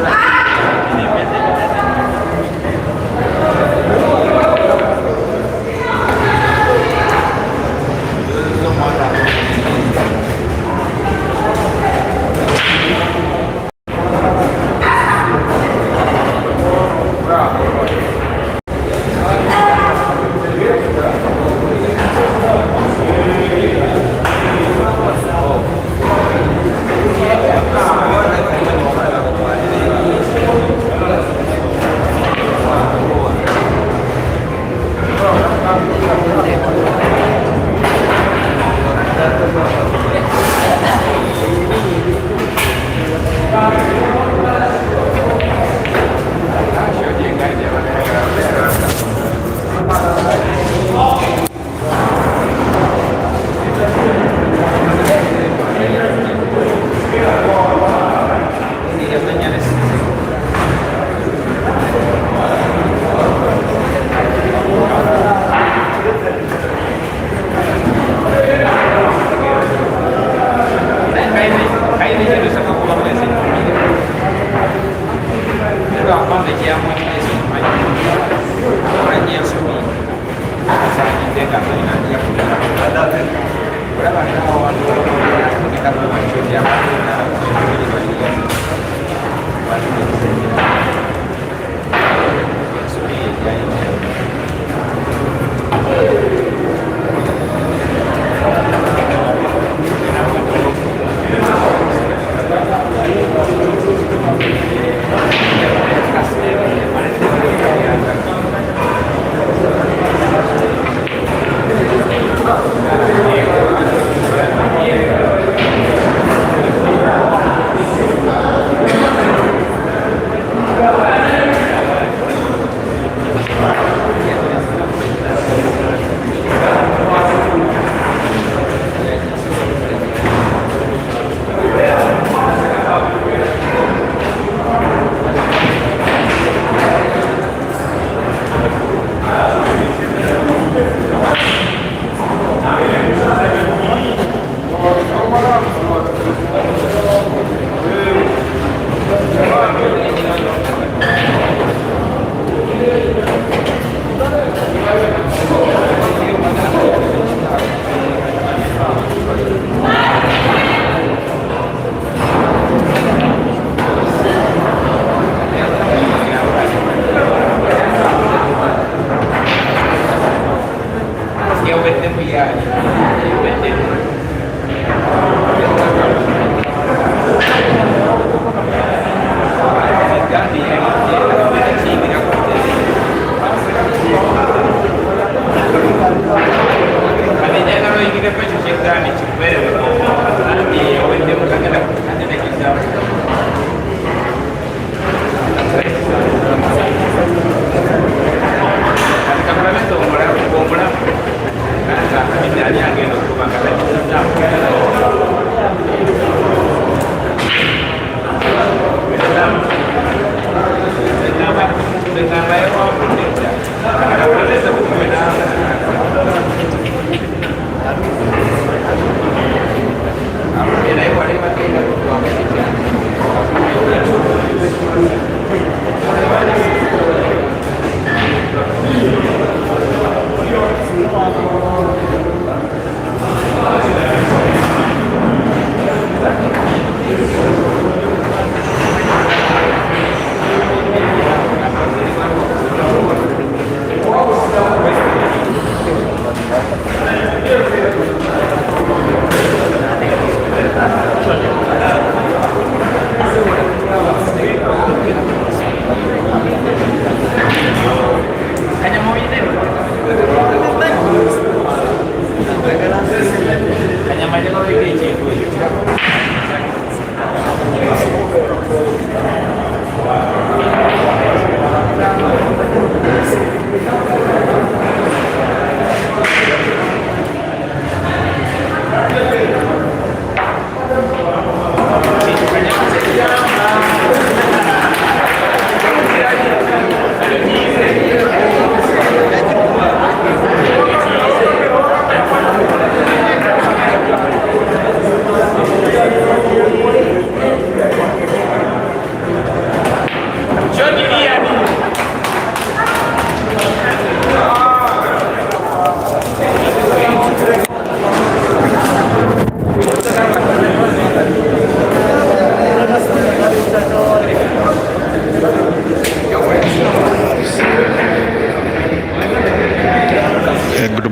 Ah!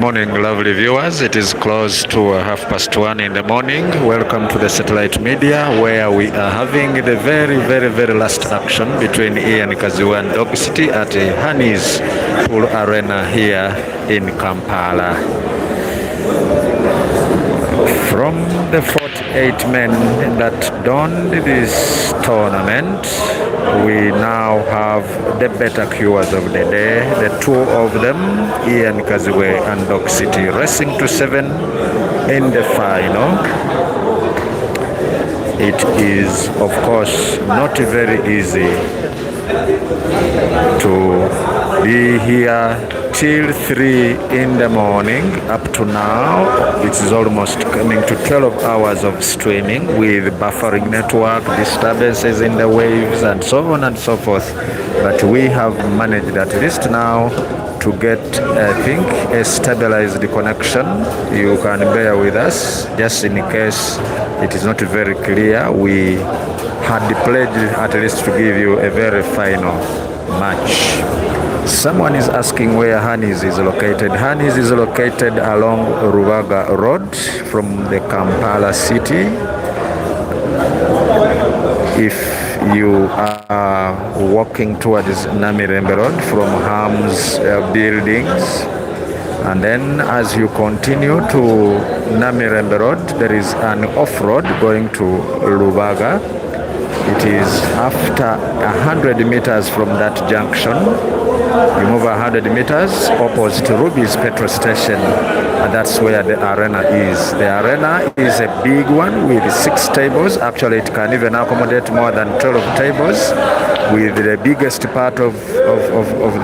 Morning, lovely viewers. It is close to 1:30 in the morning. Welcome to the satellite media, where we are having the very last action between Ian Kazibwe and Dog City at Hani'S pool arena here in Kampala. From the 48 men that donned this tournament, we now have the better cuers of the day. The two of them, Ian Kazibwe and Dog City, racing to 7 in the final. It is, of course, not very easy to be here till 3 in the morning. Up to now, it is almost coming to 12 hours of streaming with buffering network, disturbances in the waves, and so on and so forth. But we have managed at least now to get, I think, a stabilized connection. You can bear with us, just in case it is not very clear. We had pledged at least to give you a very final match. Someone is asking where Hani'S is located. Hani'S is located along Rubaga Road from the Kampala city. If you are walking towards Namirembe Road from Hani'S buildings, and then as you continue to Namirembe Road, there is an off-road going to Rubaga. It is after 100 meters from that junction. You move 100 meters opposite to Ruby's petrol station, and that's where the arena is. The arena is a big one with 6 tables. Actually, it can even accommodate more than 12 tables, with the biggest part of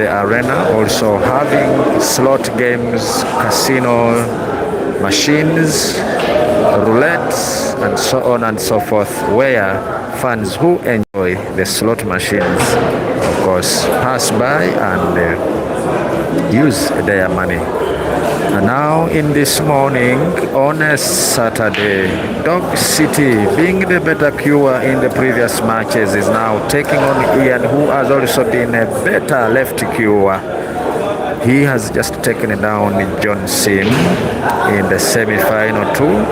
the arena also having slot games, casino machines, roulettes, and so on and so forth, where fans who enjoy the slot machines, of course, pass by and use their money. And now in this morning, on a Saturday, Dog City, being the better cure in the previous matches, is now taking on Ian, who has also been a better left cure. He has just taken down John Sim in the semi-final too.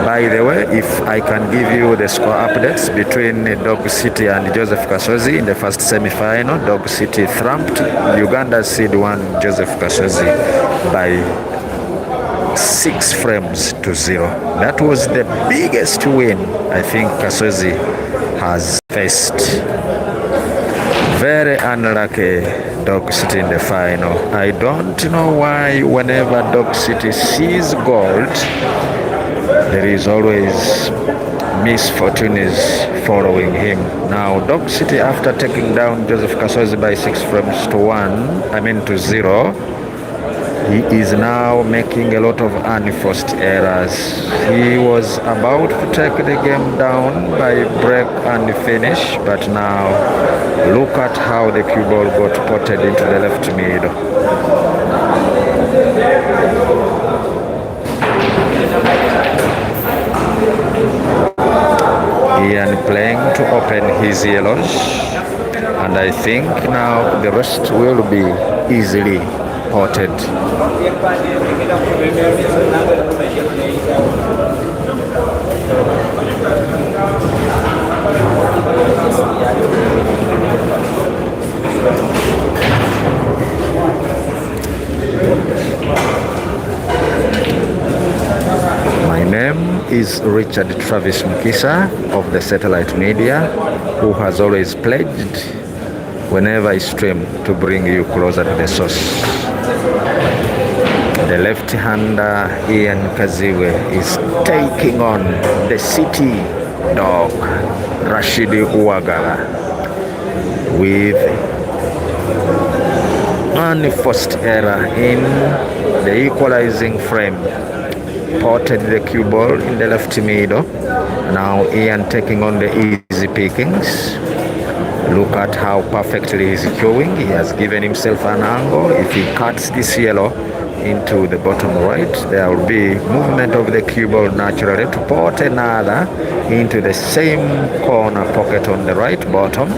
By the way, if I can give you the score updates between Dog City and Joseph Kasozi in the first semi-final, Dog City thumped Uganda's seed 1 Joseph Kasozi by 6 frames to 0. That was the biggest win I think Kasozi has faced. Very unlucky Dog City in the final. I don't know why whenever Dog City sees gold, there is always misfortune is following him. Now Dog City, after taking down Joseph Kasozi by 6 frames to 0, he is now making a lot of unforced errors. He was about to take the game down by break and finish, but now look at how the cue ball got potted into the left middle. Ian playing to open his yellows, and I think now the rest will be easily potted. My name is Richard Travis Mukisa of the Satellite Media, who has always pledged whenever I stream to bring you closer to the source. The left-hander Ian Kazibwe is taking on the city dog Rashidi Uwagala with an first error in the equalizing frame. Potted the cue ball in the left middle. Now Ian taking on the easy pickings. Look at how perfectly he's cueing. He has given himself an angle. If he cuts this yellow into the bottom right, there will be movement of the cue ball naturally to pot another into the same corner pocket on the right bottom,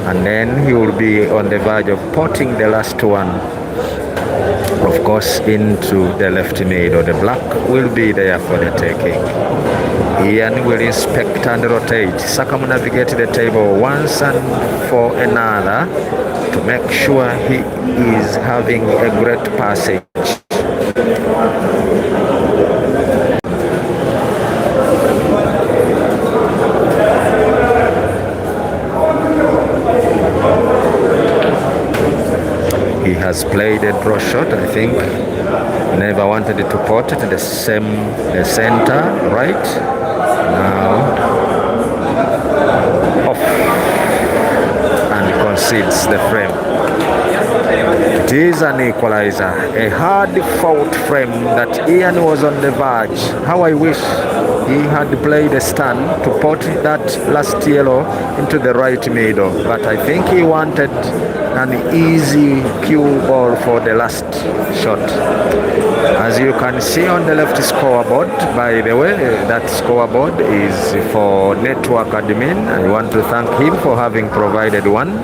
and then he will be on the verge of potting the last one, of course, into the left middle. The black will be there for the taking. Ian will inspect and rotate, circumnavigate the table once and for another to make sure he is having a great passage. He has played a draw shot, I think. Never wanted it to pot it the center, right? Now off, and concedes the frame. It is an equalizer, a hard fought frame that Ian was on the verge. How I wish he had played a stand to pot that last yellow into the right middle, but I think he wanted an easy cue ball for the last shot. As you can see on the left scoreboard, by the way, that scoreboard is for network admin. I want to thank him for having provided one.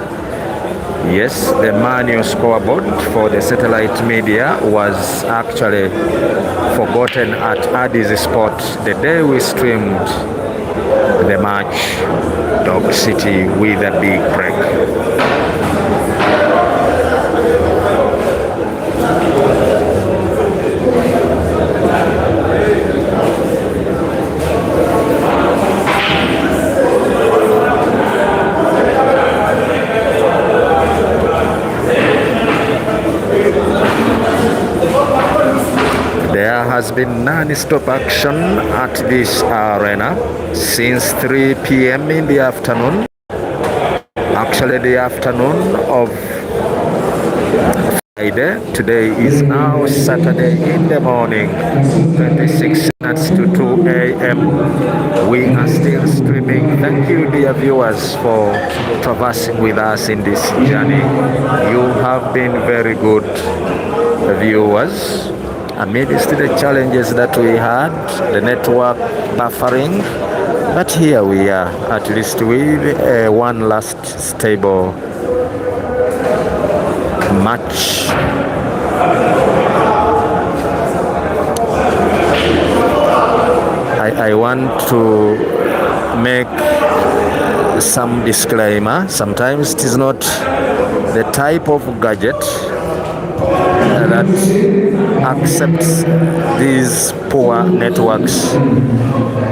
Yes, the manual scoreboard for the Satellite Media was actually forgotten at Hani'S Sport the day we streamed the match, Dog City with a big break. There has been non-stop action at this arena since 3 p.m. in the afternoon. Actually, the afternoon of Friday. Today is now Saturday in the morning, 26 minutes to 2 a.m. We are still streaming. Thank you, dear viewers, for traversing with us in this journey. You have been very good viewers. Amidst the challenges that we had, the network buffering, but here we are, at least with one last stable match. I want to make some disclaimer. Sometimes it is not the type of gadget that accepts these poor networks.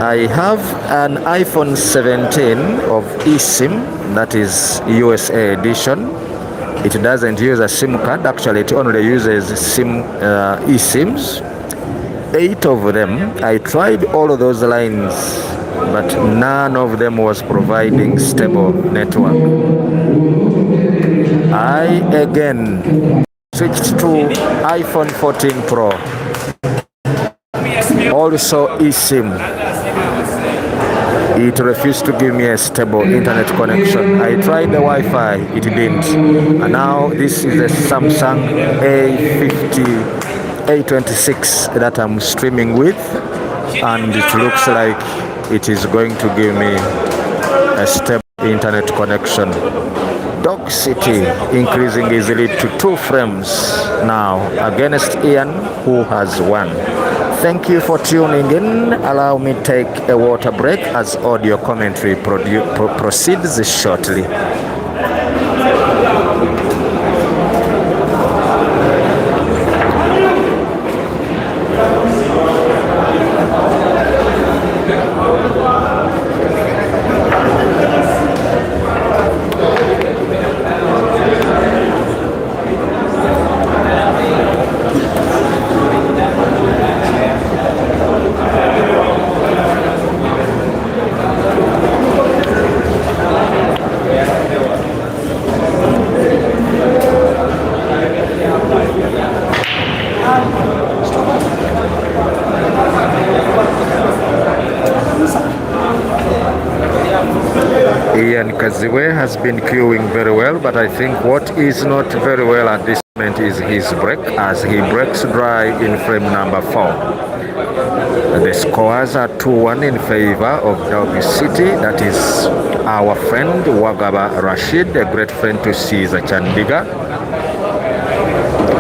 I have an iPhone 17 of eSIM, that is USA edition. It doesn't use a SIM card, actually it only uses eSIMs. 8 of them. I tried all of those lines but none of them was providing stable network. I again switched to iPhone 14 Pro, also eSIM. It refused to give me a stable internet connection. I tried the Wi-Fi, it didn't. And now this is a Samsung A26 that I'm streaming with, and it looks like it is going to give me a stable internet connection. Dog City increasing his lead to 2 frames now against Ian, who has 1. Thank you for tuning in. Allow me to take a water break as audio commentary proceeds shortly. Kazibwe has been queuing very well, but I think what is not very well at this moment is his break, as he breaks dry in frame number 4. The scores are 2-1 in favor of Dog City. That is our friend Wagaba Rashid, a great friend to Caesar Chandiga.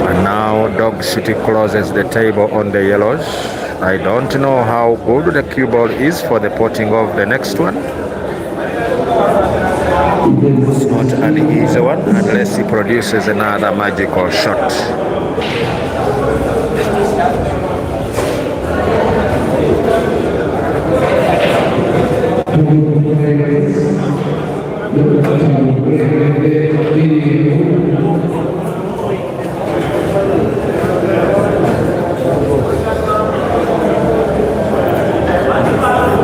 And now Dog City closes the table on the yellows. I don't know how good the cue ball is for the potting of the next one. It's not an easy one unless he produces another magical shot.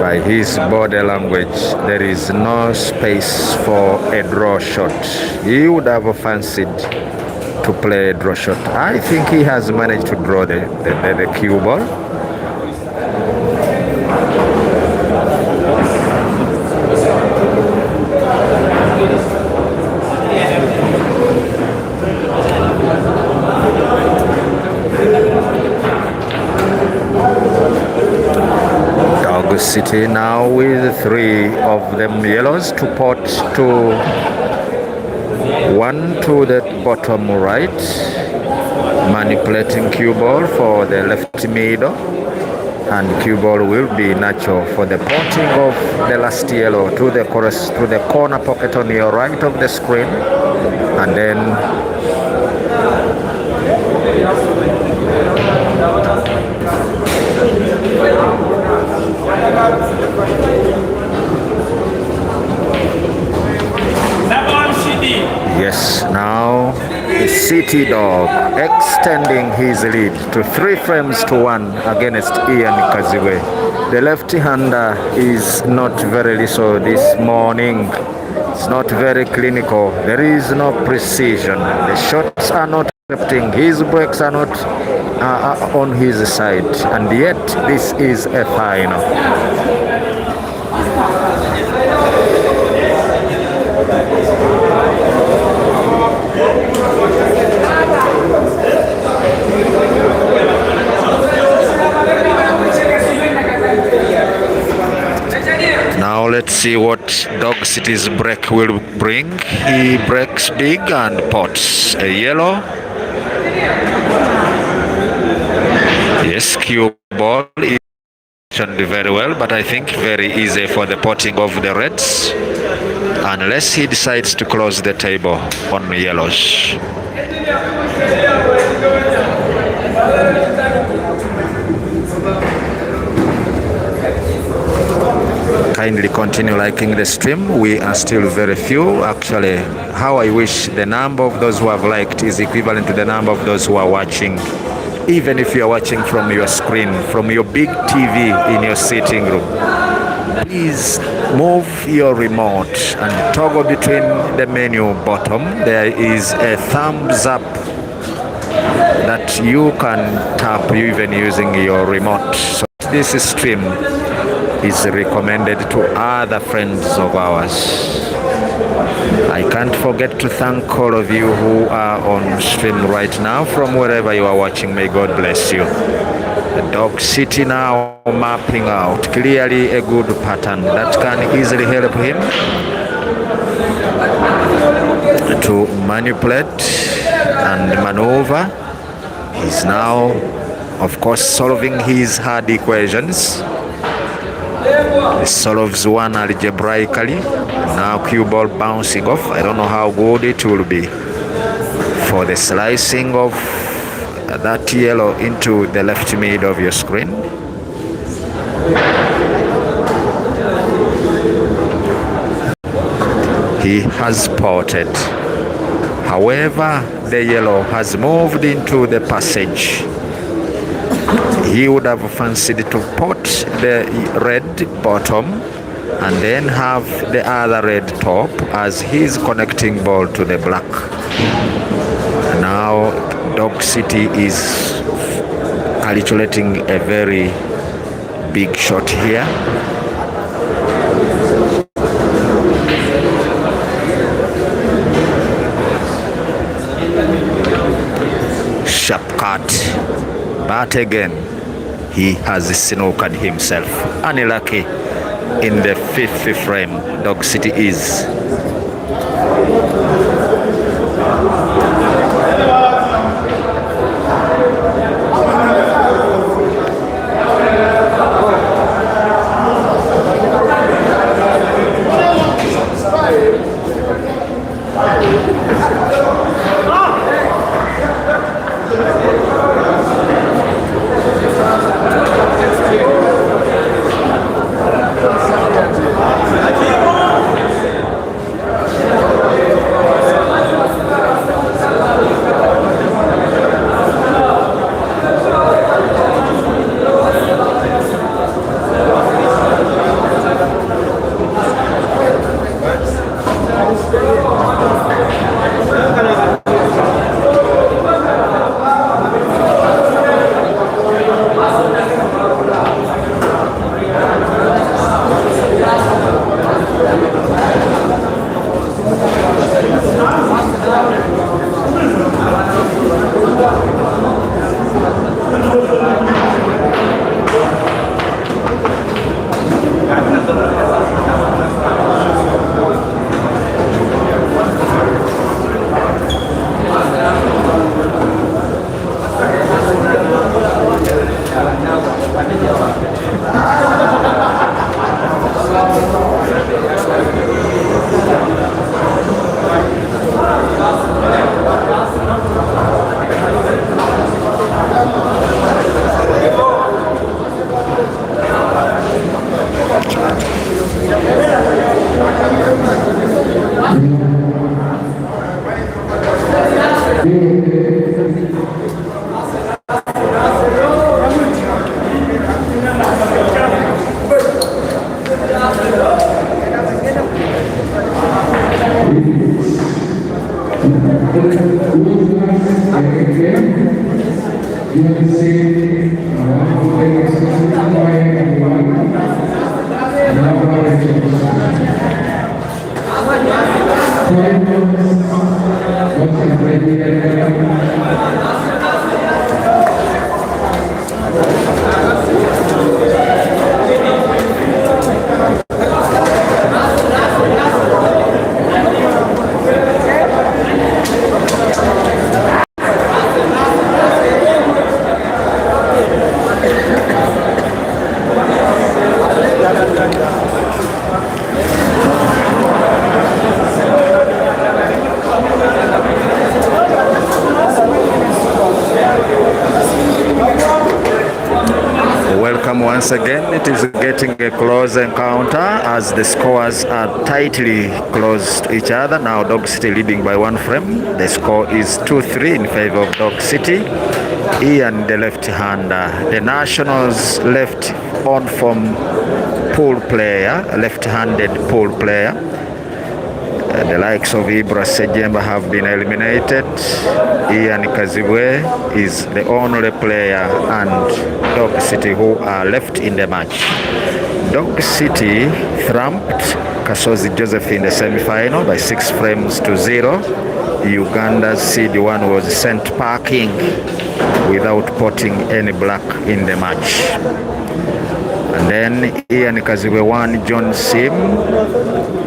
By his body language, there is no space for a draw shot. He would have fancied to play a draw shot. I think he has managed to draw the cue ball. City now with 3 of them yellows to pot to 1 to the bottom right, manipulating cue ball for the left middle, and cue ball will be natural for the potting of the last yellow to the corner pocket on your right of the screen, and then yes, now the City Dog extending his lead to 3 frames to 1 against Ian Kazibwe. The left-hander is not very lethal this morning. It's not very clinical. There is no precision. The shots are not accepting. His breaks are not on his side. And yet, this is a final. Now let's see what Dog City's break will bring. He breaks big and pots a yellow. Yes, cue ball is very well, but I think very easy for the potting of the reds, unless he decides to close the table on yellows. Kindly continue liking the stream. We are still very few. Actually, how I wish the number of those who have liked is equivalent to the number of those who are watching. Even if you are watching from your screen, from your big TV in your sitting room. please move your remote and toggle between the menu bottom. There is a thumbs up that you can tap even using your remote. So this stream is recommended to other friends of ours. I can't forget to thank all of you who are on stream right now from wherever you are watching. May God bless you. The Dog City now mapping out clearly a good pattern that can easily help him to manipulate and maneuver. He's now, of course, solving his hard equations. He solves one algebraically. Now cue ball bouncing off. I don't know how good it will be for the slicing of that yellow into the left mid of your screen. He has potted. However, the yellow has moved into the passage. He would have fancied to pot the red bottom and then have the other red top as his connecting ball to the black. Now Dog City is calculating a very big shot here. Sharp cut, but again he has snookered himself. Unlucky in the fifth frame. Dog City is. Once again, it is getting a close encounter as the scores are tightly close to each other. Now Dog City leading by 1 frame. The score is 2-3 in favor of Dog City. Ian, the left-hander. The Nationals left on form pull player, a left-handed pull player. The likes of Ibra Sejemba have been eliminated. Ian Kazibwe is the only player and Dog City who are left in the match. Dog City thumped Kasozi Joseph in the semi-final by 6 frames to 0. Uganda's seed 1 was sent packing without potting any black in the match. And then Ian Kazibwe won John Sim,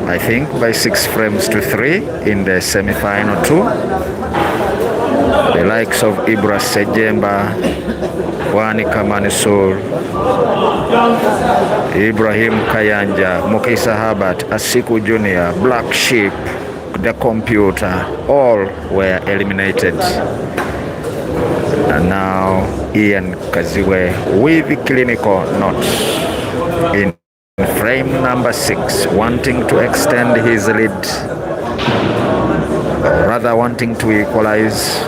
I think, by 6 frames to 3 in the semi-final too. The likes of Ibra Sejemba, Wani Kamanisur, Ibrahim Kayanja, Mukisa Habat, Asiku Jr., Black Sheep, the computer, all were eliminated. And now Ian Kazibwe with clinical notes in frame number 6, wanting to extend his lead, or rather wanting to equalize.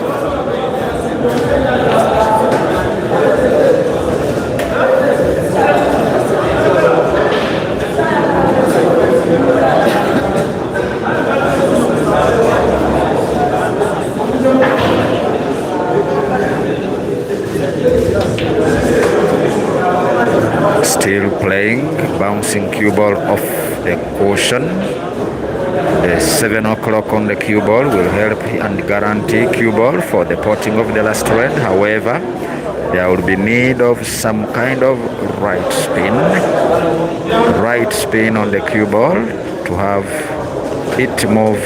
Still playing, bouncing cue ball off the cushion. The 7 o'clock on the cue ball will help and guarantee cue ball for the potting of the last red. However, there will be need of some kind of right spin on the cue ball to have it move.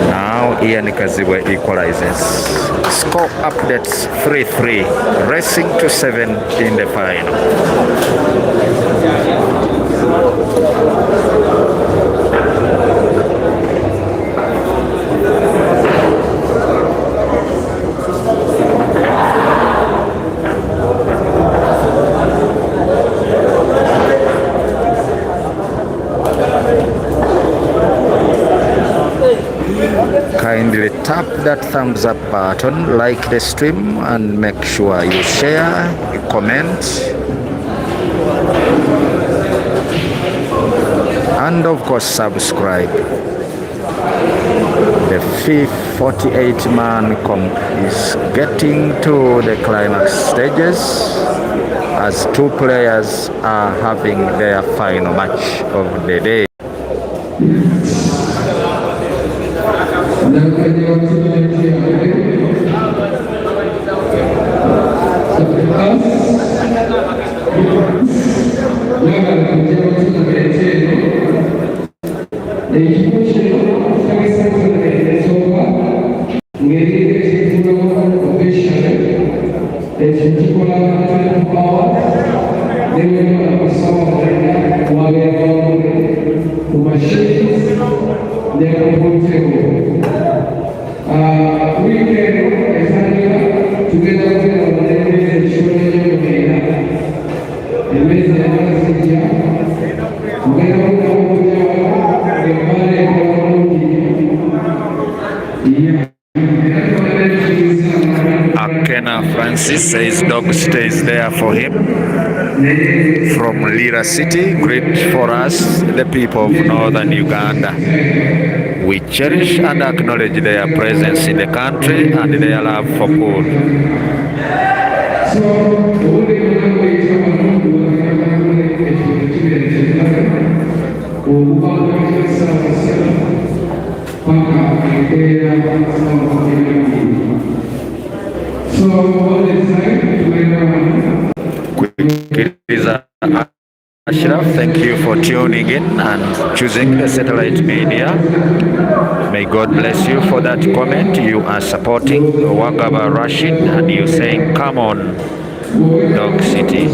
Now Ian Kazibwe equalizes. Score updates 3-3, racing to 7 in the final. Kindly tap that thumbs up button, like the stream, and make sure you share, you comment, and of course subscribe. The 48-man comp is getting to the climax stages as 2 players are having their final match of the day. Francis says Dog stays there for him. From Lira City, great for us, the people of northern Uganda. We cherish and acknowledge their presence in the country and their love for food. Ashraf, thank you for tuning in and choosing the satellite media. May God bless you for that comment. You are supporting Wagaba Rashid and you're saying, come on, Dog City.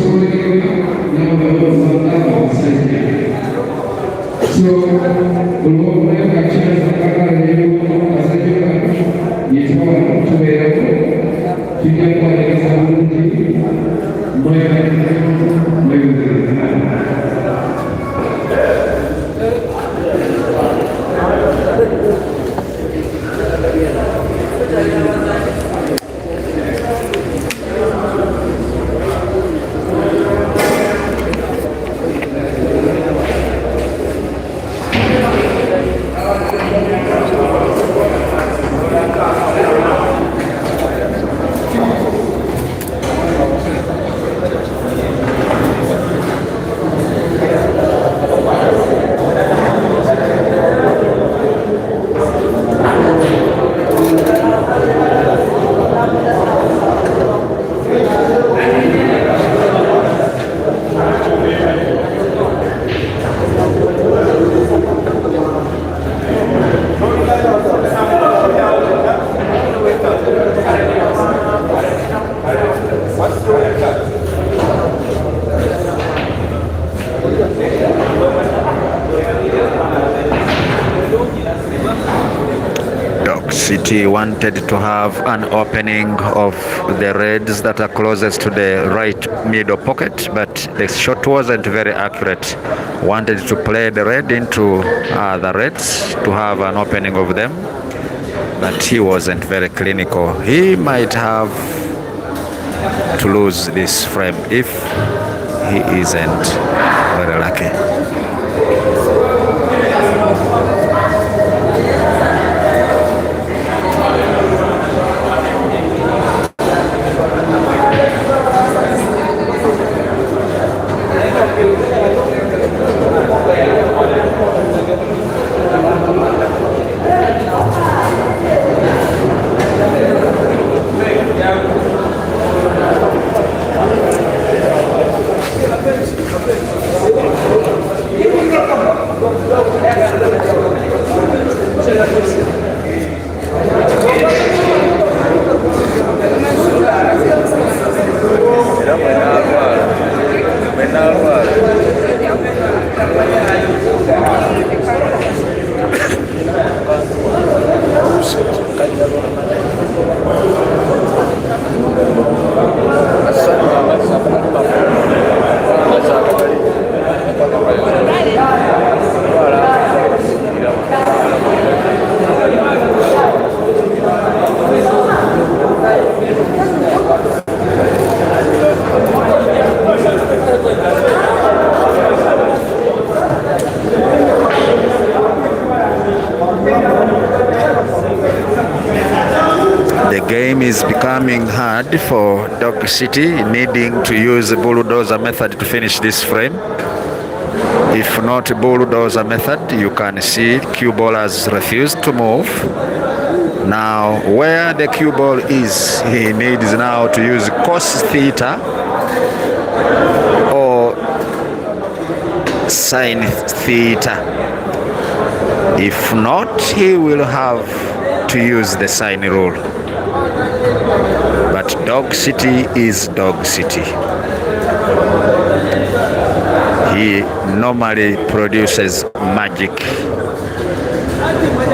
City wanted to have an opening of the Reds that are closest to the right middle pocket, but the shot wasn't very accurate. Wanted to play the red into the Reds to have an opening of them, but he wasn't very clinical. He might have to lose this frame if he isn't very lucky. Is becoming hard for Dog City, needing to use the bulldozer method to finish this frame. If not bulldozer method, you can see cue ball has refused to move. Now where the cue ball is, he needs now to use cos theta or sin theta. If not, he will have to use the sine rule. But Dog City is Dog City. He normally produces magic.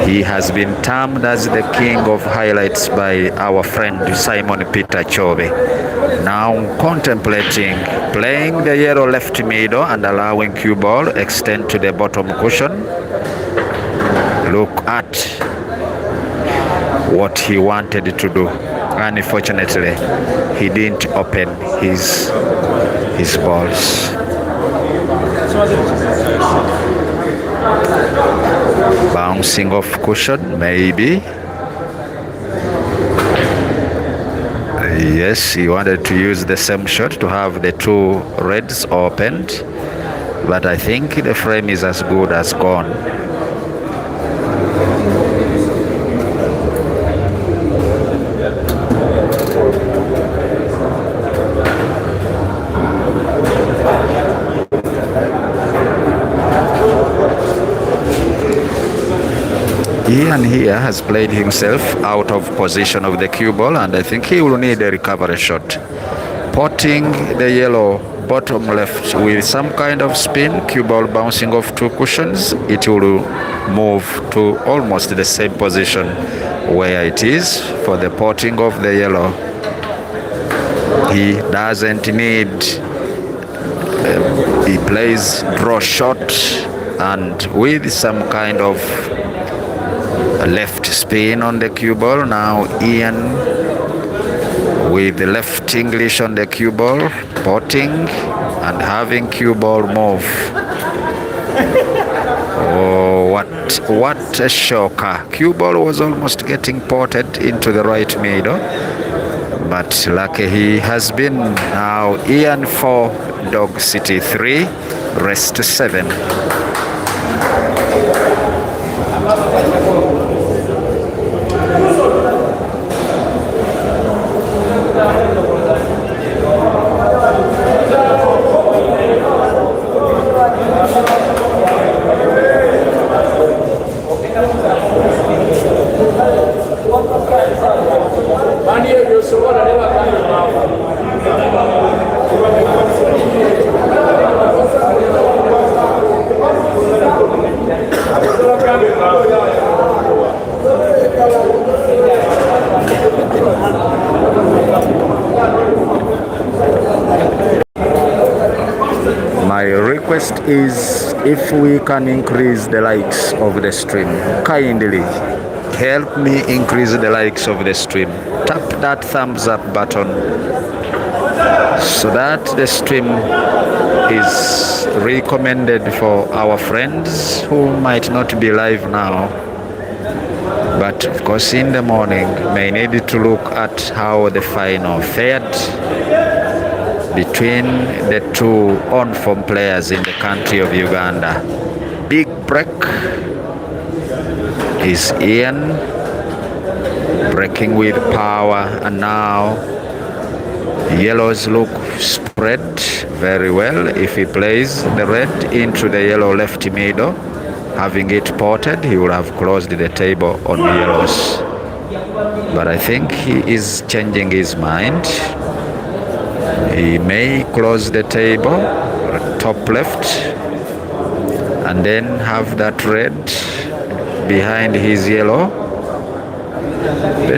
He has been termed as the king of highlights by our friend Simon Peter Chobe. Now contemplating playing the yellow left middle and allowing cue ball extend to the bottom cushion. Look at what he wanted to do. Unfortunately, he didn't open his balls. Bouncing off cushion, maybe. Yes, he wanted to use the same shot to have the two reds opened, but I think the frame is as good as gone. Ian here has played himself out of position of the cue ball, and I think he will need a recovery shot. Potting the yellow bottom left with some kind of spin, cue ball bouncing off two cushions, it will move to almost the same position where it is for the potting of the yellow. He doesn't need, he plays draw shot and with some kind of left spin on the cue ball. Now Ian with the left English on the cue ball, potting and having cue ball move. Oh, what a shocker. Cue ball was almost getting potted into the right middle, but lucky he has been. Now Ian 4, Dog City 3, rest 7. request is if we can increase the likes of the stream. Kindly help me increase the likes of the stream. Tap that thumbs up button so that the stream is recommended for our friends who might not be live now, but of course in the morning may need to look at how the final fared between the two on-form players in the country of Uganda. Big break is Ian breaking with power, and now yellows look spread very well. If he plays the red into the yellow left middle, having it potted, he will have closed the table on yellows. But I think he is changing his mind. He may close the table top left and then have that red behind his yellow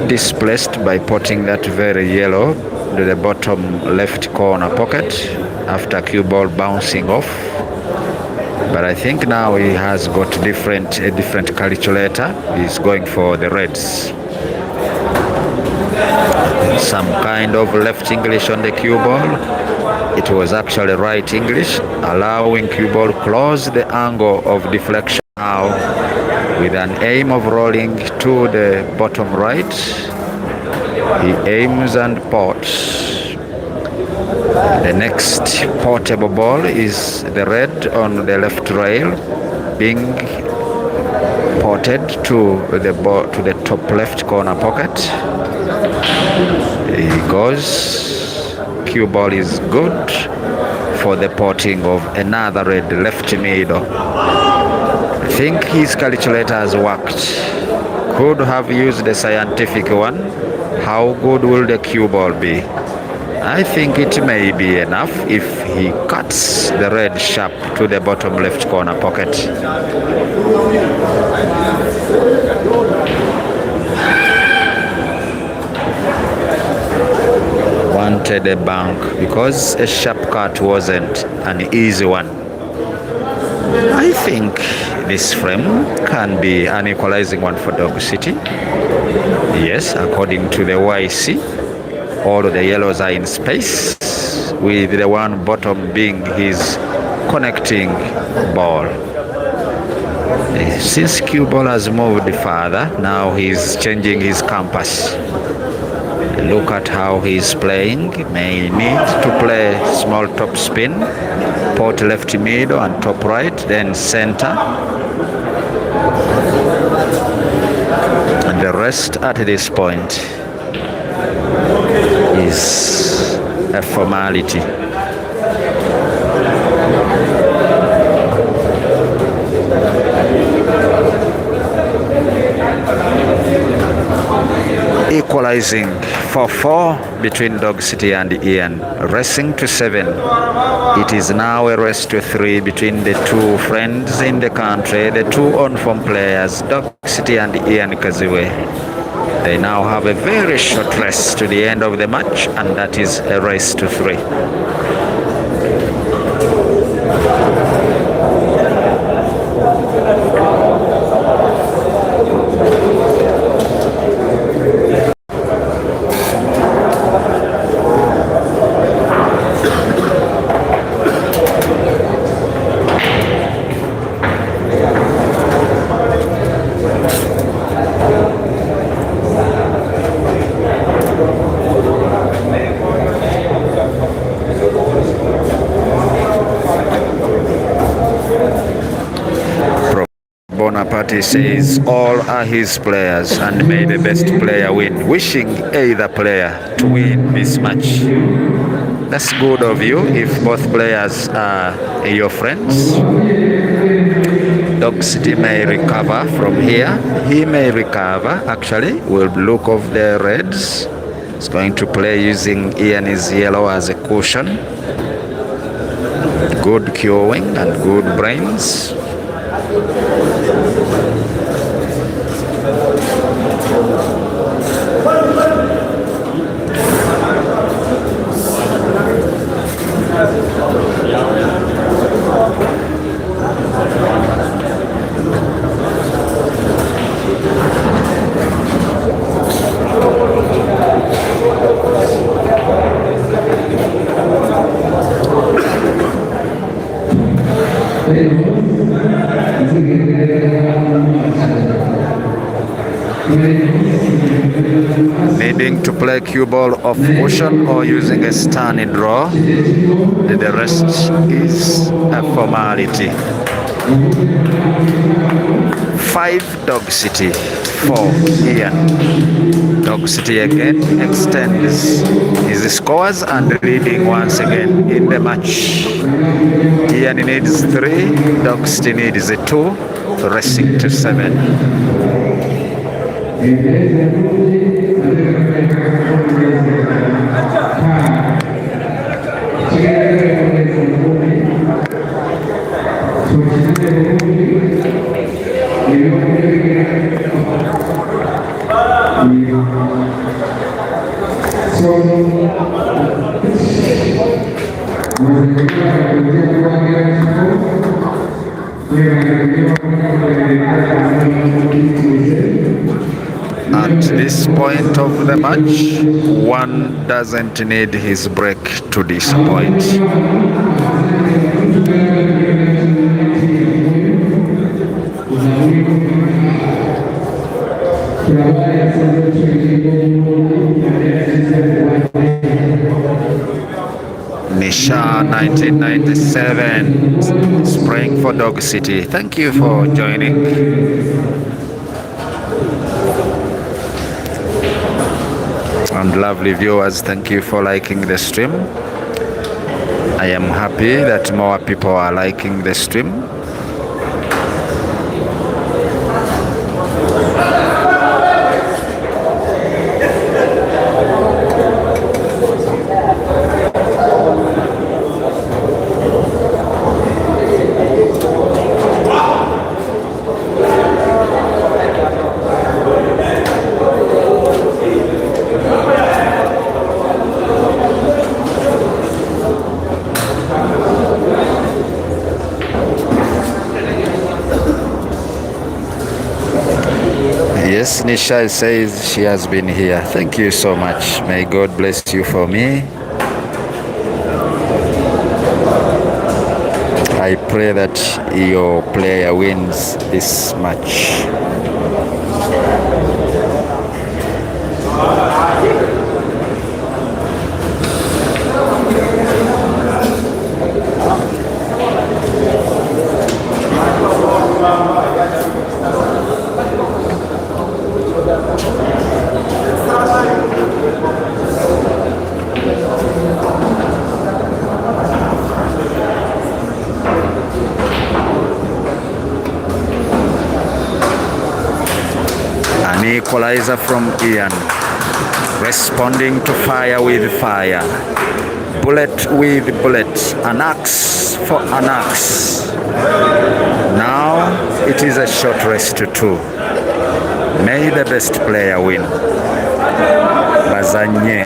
displaced by potting that very yellow to the bottom left corner pocket after cue ball bouncing off. But I think now he has got a different calculator. He's going for the reds. Some kind of left English on the cue ball. It was actually right English, allowing cue ball close the angle of deflection now with an aim of rolling to the bottom right. He aims and pots. The next portable ball is the red on the left rail, being ported to the top left corner pocket. He goes. Cue ball is good for the potting of another red left middle. I think his calculator has worked. Could have used the scientific one. How good will the cue ball be? I think it may be enough if he cuts the red sharp to the bottom left corner pocket. Wanted a bank because a sharp cut wasn't an easy one. I think this frame can be an equalizing one for Dog City. Yes, according to the YC, all the yellows are in space, with the one bottom being his connecting ball. Since cue ball has moved further, now he's changing his compass. Look at how he's playing. May need to play small top spin, pot left middle and top right, then center. And the rest at this point is a formality. Equalizing 4-4 between Dog City and Ian, racing to 7. It is now a race to 3 between the two friends in the country, the two on-form players, Dog City and Ian Kazibwe. They now have a very short race to the end of the match, and that is a race to 3. Bonaparte says all are his players and may the best player win, wishing either player to win this match. That's good of you if both players are your friends. Dog City may recover from here. He may recover, actually. We'll look of the reds. He's going to play using Hani'S yellow as a cushion. Good cueing and good brains. needing to play cue ball off cushion or using a standing draw. The rest is a formality. 5 Dog City, 4 Ian. Dog City again extends his scores and leading once again in the match. Ian needs 3, Dog City needs 2, racing to 7. At this point of the match, one doesn't need his break to disappoint. Nisha 1997 spraying for Dog City. Thank you for joining. And lovely viewers, thank you for liking the stream. I am happy that more people are liking the stream. Yes, Nisha says she has been here. Thank you so much. May God bless you for me. I pray that your player wins this match. Equalizer from Ian, responding to fire with fire, bullet with bullet, an axe for an axe. Now it is a short race to 2. May the best player win. Bazanye.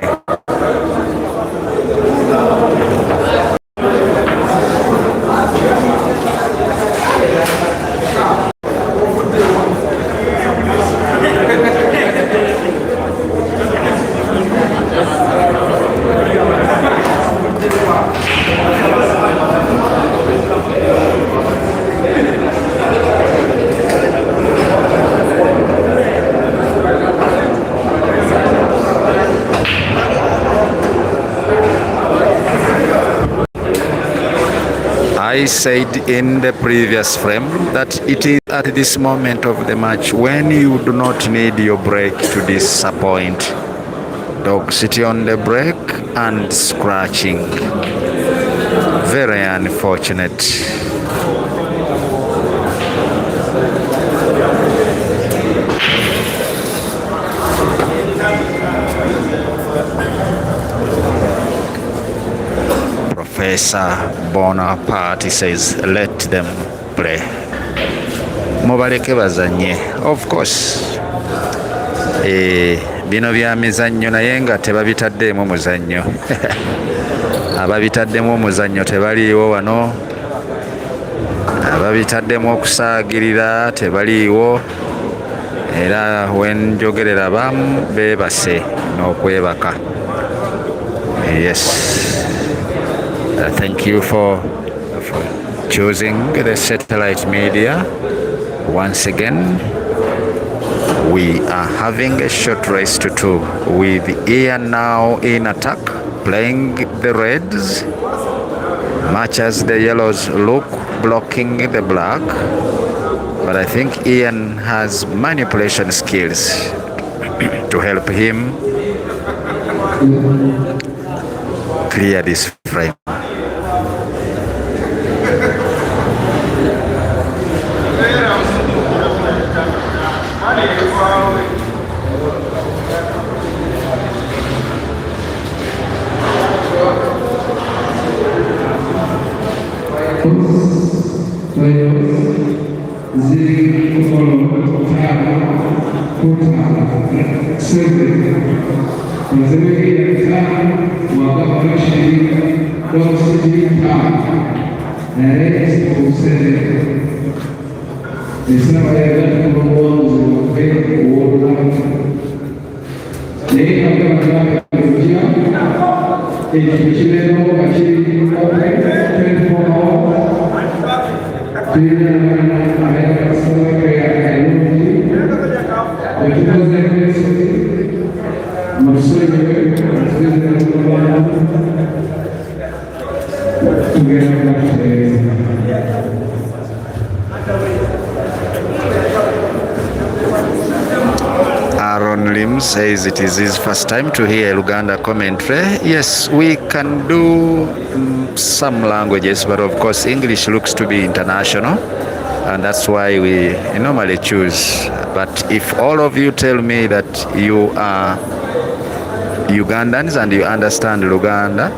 I said in the previous frame that it is at this moment of the match when you do not need your break to disappoint. Dog City on the break and scratching. Very unfortunate. Professor Bonaparte says, let them play. Mubaleke bazanye. Of course. Bino bya mizannyo naye nga tebabitaddemu muzannyo. Ababitaddemu omuzannyo tebaliiwo wano. Ababitaddemu okusaagirira tebaliiwo. Era wenjogerera bamu beebase n'okwebaka. Yes. Thank you for choosing the satellite media once again. We are having a short race to 2 with Ian now in attack, playing the reds, much as the yellows look blocking the black. But I think Ian has manipulation skills to help him clear this frame. Aaron Lim says it is his first time to hear Luganda commentary. Yes, we can do some languages, but of course English looks to be international, and that's why we normally choose. But if all of you tell me that you are Ugandans and you understand Luganda,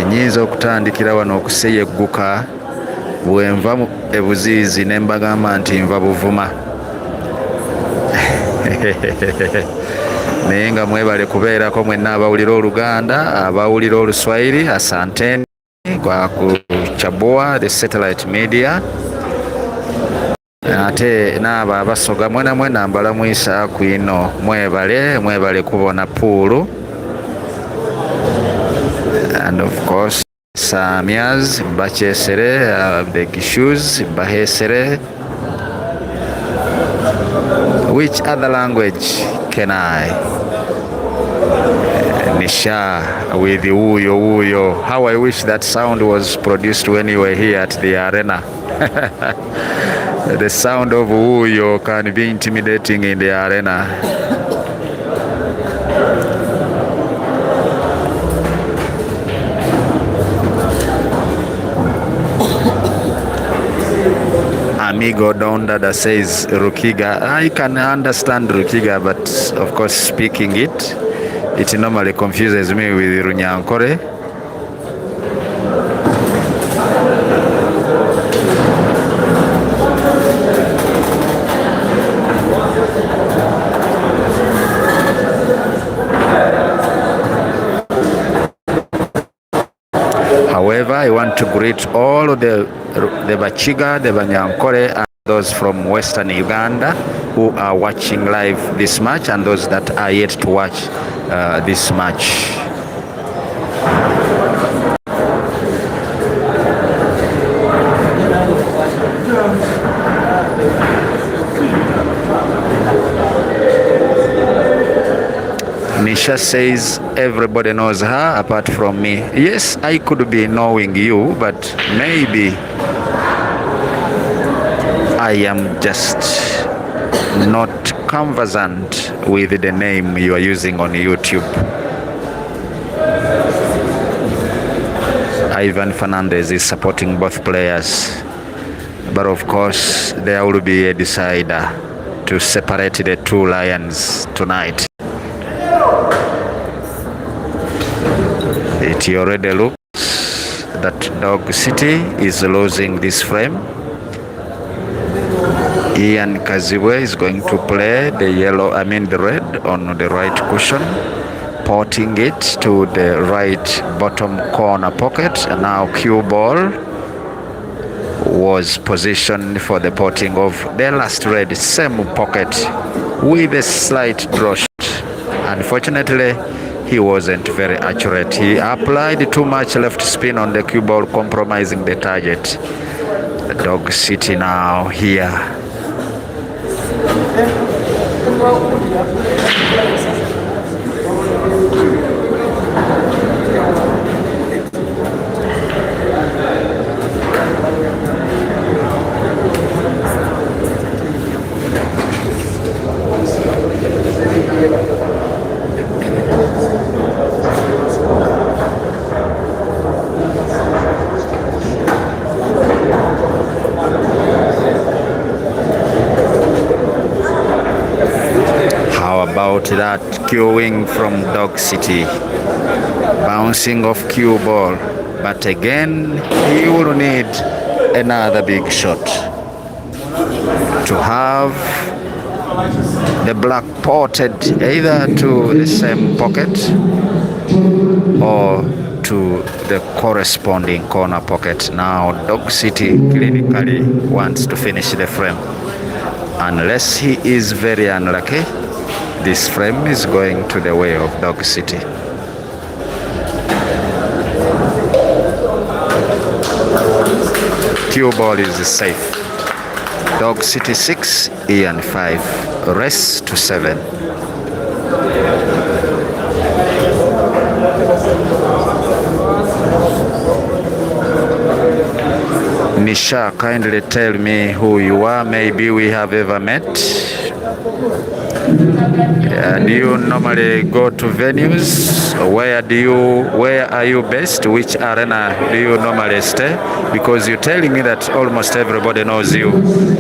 nyinza okutandikira wano okuseyegguka bwenva ebuziizi ne mbagamba nti nva Buvuma. Naye nga mwebale kubeerako mwenna abawulira Oluganda, abawulira Oluswayiri, asanteni kwa kuchagua the satellite media. Ate n'abo abasoga mwena mbalamwisa kwino, mwebale kubona poolu. And of course Samyas mbachesere, the Gishus mbahesere. Which other language can I? Nisha with the uyo. How I wish that sound was produced when you were here at the arena. The sound of uyo can be intimidating in the arena. Amigo Dondada says Rukiga. I can understand Rukiga, but of course speaking it normally confuses me with Runyankore. However, I want to greet all the Bachiga, the Banyankore, and those from Western Uganda who are watching live this match, and those that are yet to watch this match. Nisha says everybody knows her apart from me. Yes, I could be knowing you, but maybe I am just not conversant with the name you are using on YouTube. Ivan Fernandez is supporting both players, but of course there will be a decider to separate the two lions tonight. It already looks that Dog City is losing this frame. Ian Kazibwe is going to play the red on the right cushion, porting it to the right bottom corner pocket. And now cue ball was positioned for the porting of the last red, same pocket with a slight draw shot. Unfortunately, he wasn't very accurate. He applied too much left spin on the cue ball, compromising the target. The Dog City now here. About that queuing from Dog City, bouncing of cue ball, but again he will need another big shot to have the black potted either to the same pocket or to the corresponding corner pocket. Now Dog City clinically wants to finish the frame. Unless he is very unlucky, this frame is going to the way of Dog City. Cue ball is safe. Dog City 6, Ian 5. Race to 7. Nisha, kindly tell me who you are. Maybe we have ever met. Do you normally go to venues? Where are you based? Which arena do you normally stay? Because you're telling me that almost everybody knows you.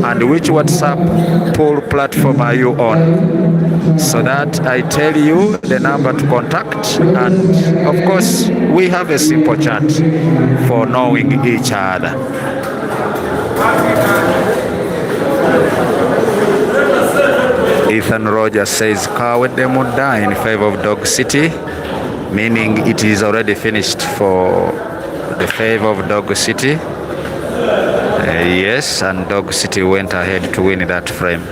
And which WhatsApp pool platform are you on? So that I tell you the number to contact. And of course, we have a simple chat for knowing each other. Ethan Rogers says Kawede Muda in favor of Dog City, meaning it is already finished for the favor of Dog City. Yes, and Dog City went ahead to win that frame.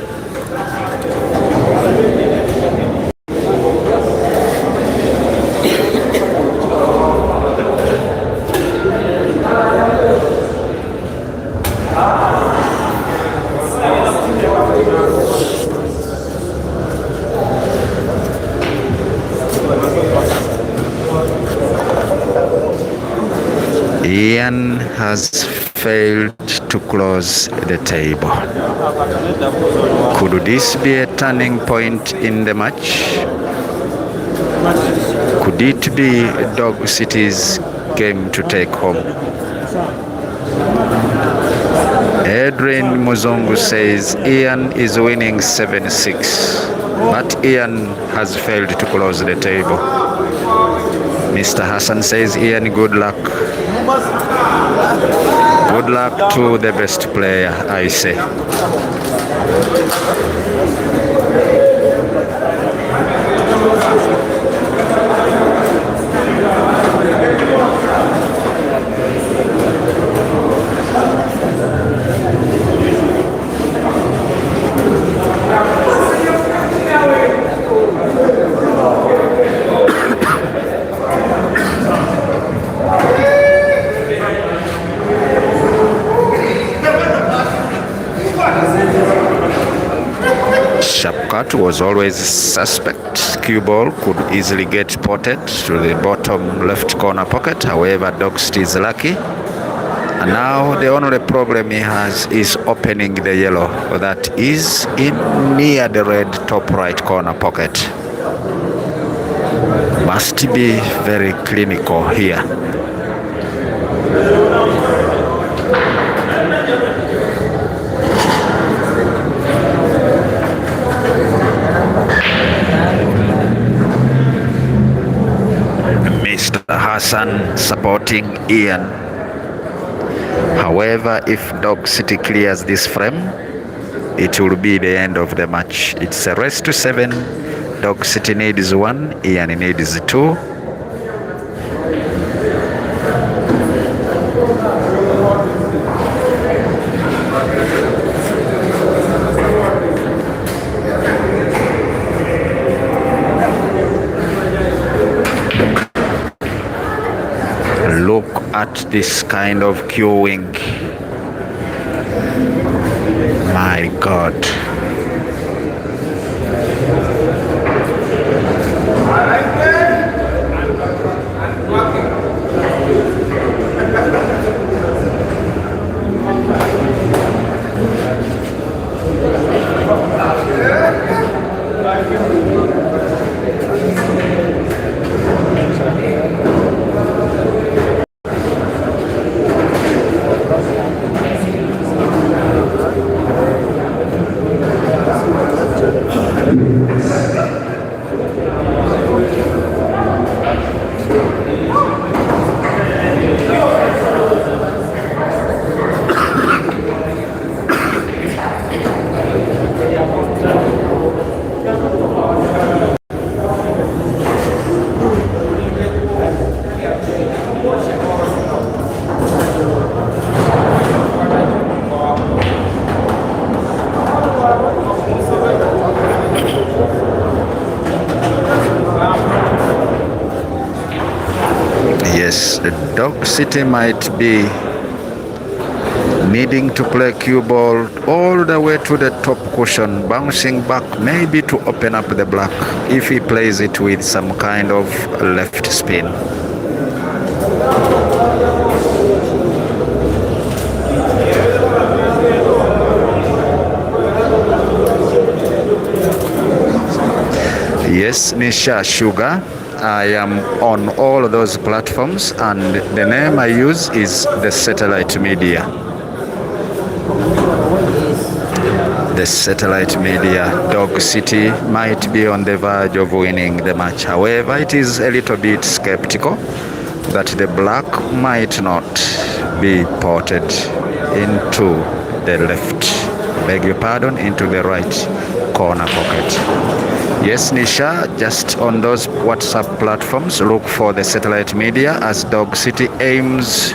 Ian has failed to close the table. Could this be a turning point in the match? Could it be Dog City's game to take home? Edwin Muzungu says Ian is winning 7-6, but Ian has failed to close the table. Mr. Hassan says Ian, good luck. Good luck to the best player, I say. Shapkat was always suspect. Cue ball could easily get potted to the bottom left corner pocket. However, Dog City is lucky. And now the only problem he has is opening the yellow that is in near the red top right corner pocket. Must be very clinical here. Mr. Hassan supporting Ian. However, if Dog City clears this frame, it will be the end of the match. It's a race to 7. Dog City needs 1, Ian needs 2. Look at this kind of queuing. My God. Dog City might be needing to play cue ball all the way to the top cushion, bouncing back maybe to open up the black if he plays it with some kind of left spin. Yes, Nisha Sugar. I am on all those platforms, and the name I use is the Satellite Media. The Satellite Media. Dog City might be on the verge of winning the match. However, it is a little bit skeptical that the black might not be ported into the left, beg your pardon, into the right corner pocket. Yes, Nisha, just on those WhatsApp platforms, look for the Satellite Media as Dog City aims.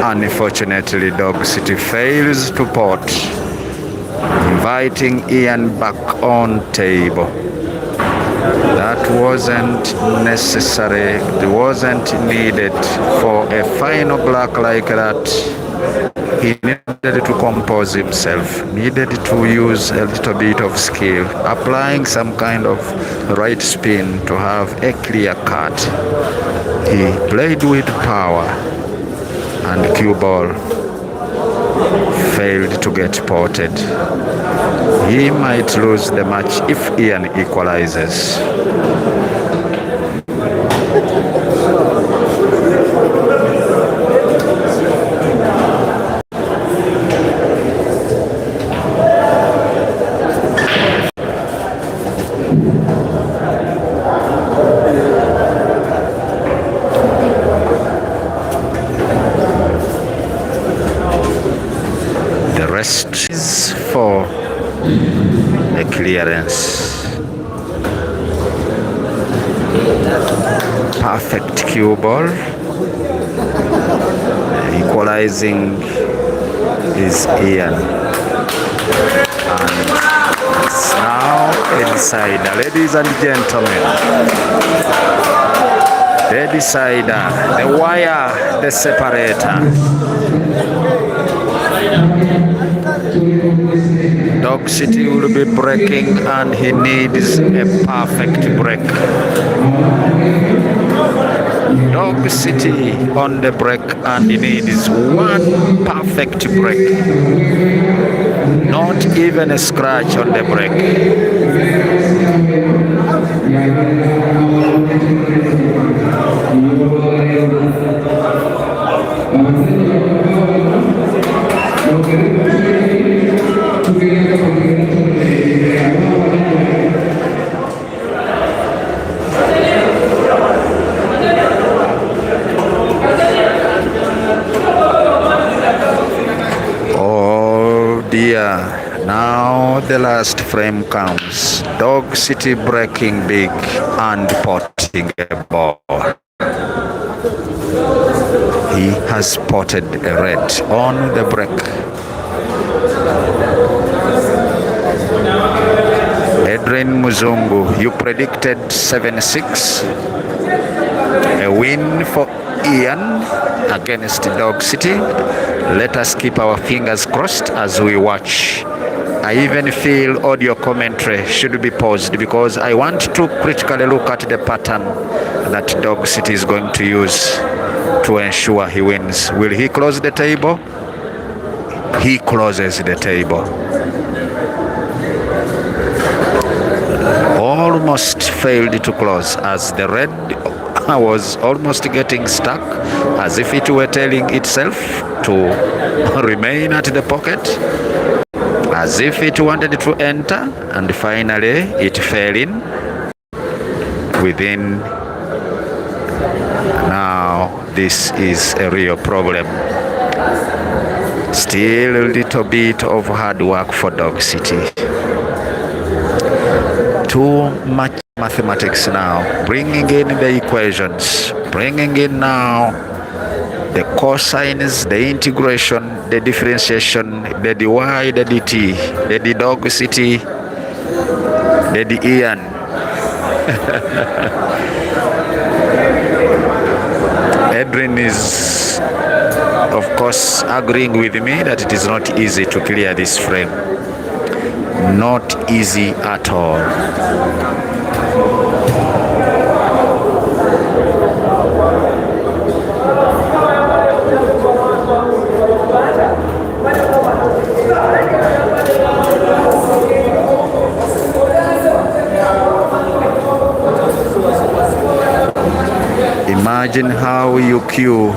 Unfortunately, Dog City fails to port, inviting Ian back on table. That wasn't necessary, it wasn't needed for a final black like that. He needed to compose himself, needed to use a little bit of skill, applying some kind of right spin to have a clear cut. He played with power, and cue ball failed to get ported. He might lose the match if Ian equalizes. Rest is for a clearance. Perfect cue ball. Equalizing is Ian. And it's now a decider. Ladies and gentlemen, the decider, the wire, the separator. Dog City will be breaking, and he needs a perfect break. Dog City on the break, and he needs one perfect break. Not even a scratch on the break. Now the last frame comes. Dog City breaking big and potting a ball. He has spotted a red on the break. Edwin Muzungu, you predicted 7-6. A win for Ian against Dog City. Let us keep our fingers crossed as we watch. I even feel audio commentary should be paused because I want to critically look at the pattern that Dog City is going to use to ensure he wins. Will he close the table? He closes the table. Almost failed to close as the red was almost getting stuck, as if it were telling itself to remain at the pocket, as if it wanted to enter, and finally it fell in within. Now this is a real problem. Still a little bit of hard work for Dog City. Too much mathematics now, bringing in the equations, bringing in now the cosines, the integration, the differentiation, the dy, the dt, the Dog City, the Ian. Edrin is, of course, agreeing with me that it is not easy to clear this frame. Not easy at all. Imagine how you cue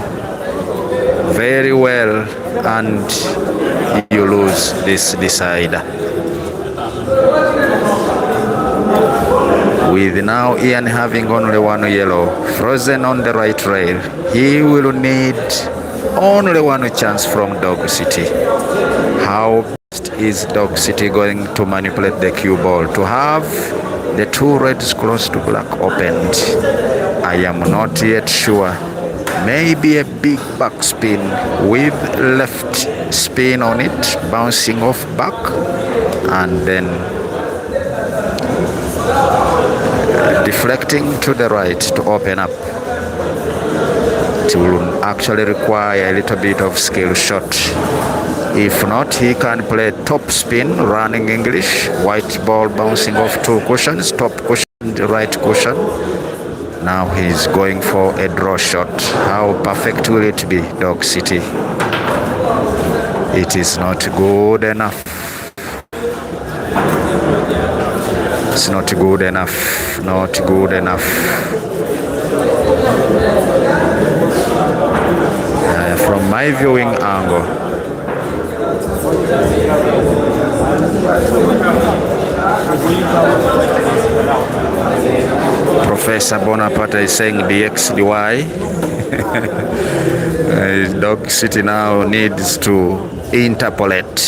very well and you lose this decider. With now Ian having only one yellow, frozen on the right rail, he will need only one chance from Dog City. How is Dog City going to manipulate the cue ball to have the two reds close to black opened? I am not yet sure. Maybe a big backspin with left spin on it, bouncing off back, and then deflecting to the right to open up. It will actually require a little bit of skill shot. If not, he can play top spin, running English, white ball bouncing off two cushions, top cushion, right cushion. Now he's going for a draw shot. How perfect will it be, Dog City? It is not good enough. It's not good enough. Not good enough. From my viewing angle, Professor Bonaparte is saying dx dy. Dog City now needs to interpolate.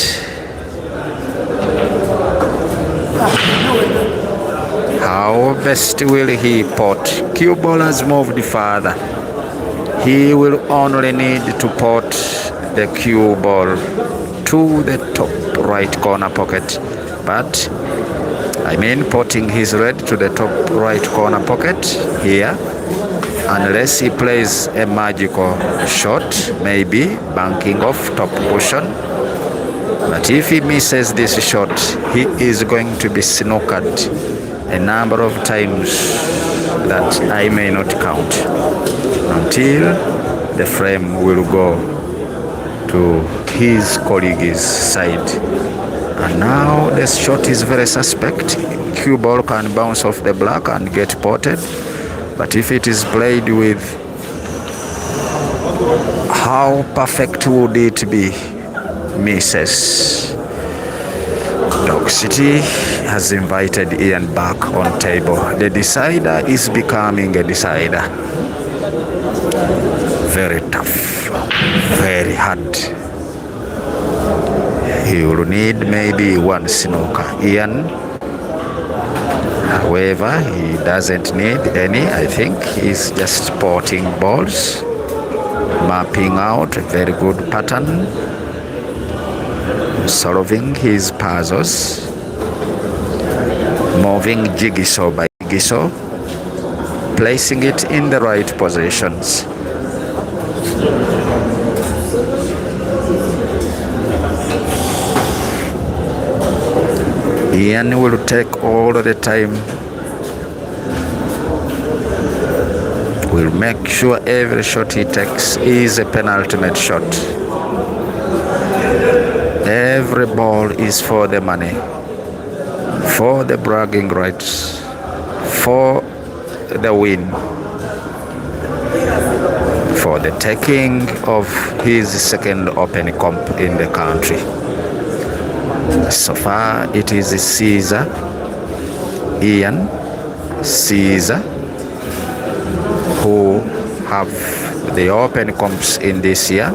How best will he pot? Cue ball has moved further. He will only need to pot the cue ball to the top right corner pocket. But I mean potting his red to the top right corner pocket here, unless he plays a magical shot, maybe banking off top cushion. But if he misses this shot, he is going to be snookered a number of times that I may not count, until the frame will go to his colleague's side. And now the shot is very suspect. Cue ball can bounce off the black and get potted. But if it is played with, how perfect would it be? Misses. Dog City has invited Ian back on table. The decider is becoming a decider. Very tough, very hard. He will need maybe one snooker. Ian, however, he doesn't need any. I think he's just potting balls, mapping out a very good pattern, solving his puzzles, moving jigsaw by jigsaw, placing it in the right positions. Ian will take all the time. Will make sure every shot he takes is a penultimate shot. Every ball is for the money, for the bragging rights, for the win, for the taking of his second Open comp in the country. So far it is Caesar, Ian, Caesar, who have the Open comps in this year.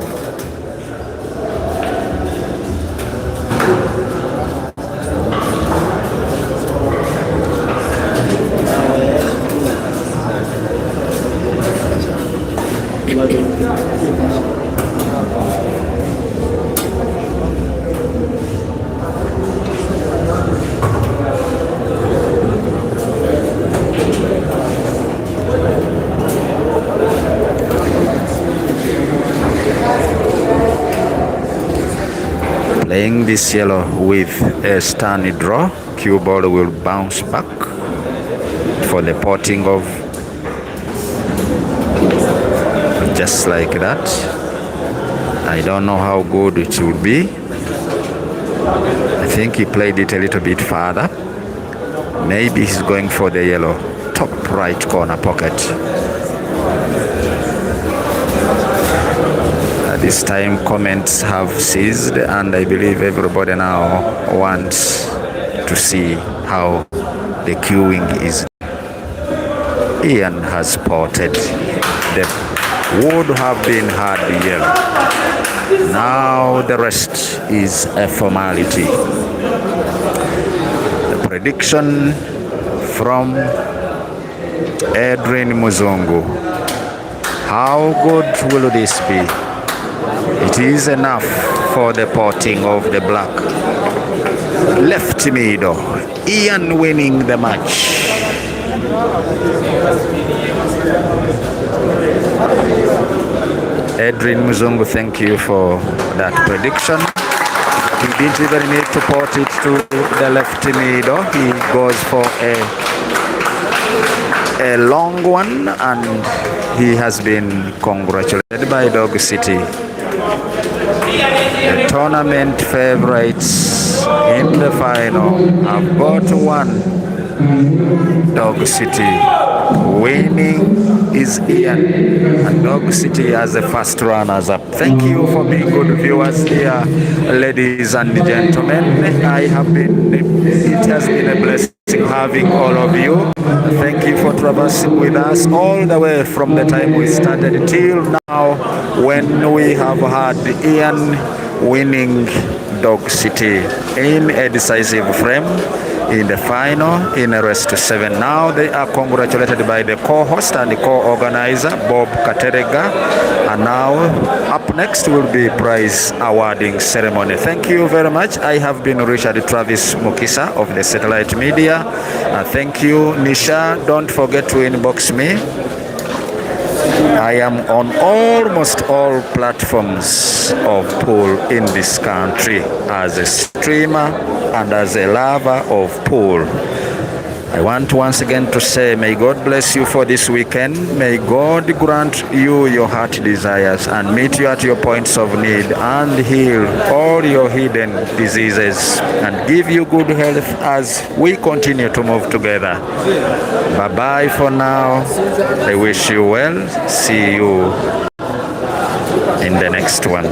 playing this yellow with a stun draw. Cue ball will bounce back for the potting of, just like that. I don't know how good it will be. I think he played it a little bit farther. Maybe he's going for the yellow top right corner pocket. This time comments have ceased, and I believe everybody now wants to see how the queuing is. Ian has spotted. The would have been hard yellow. Now the rest is a formality. The prediction from Edwin Muzungu. How good will this be? It is enough for the potting of the black. Left middle, Ian winning the match. Edwin Muzungu, thank you for that prediction. He didn't even need to pot it to the left middle. He goes for a long one, and he has been congratulated by Dog City. The tournament favorites in the final have got one. Dog City winning is Ian, and Dog City as the first runners up. Thank you for being good viewers here, ladies and gentlemen. It has been a blessing having all of you. Thank you for traversing with us all the way from the time we started till now, when we have had Ian winning Dog City in a decisive frame in the final in a race to 7. Now they are congratulated by the co-host and the co-organizer Bob Katerega, and now up next will be prize awarding ceremony. Thank you very much. I have been Richard Travis Mukisa of the Satellite Media. Thank you, Nisha. Don't forget to inbox me. I am on almost all platforms of pool in this country as a streamer and as a lover of pool. I want once again to say, may God bless you for this weekend. May God grant you your heart desires and meet you at your points of need and heal all your hidden diseases and give you good health as we continue to move together. Bye-bye for now. I wish you well. See you in the next one.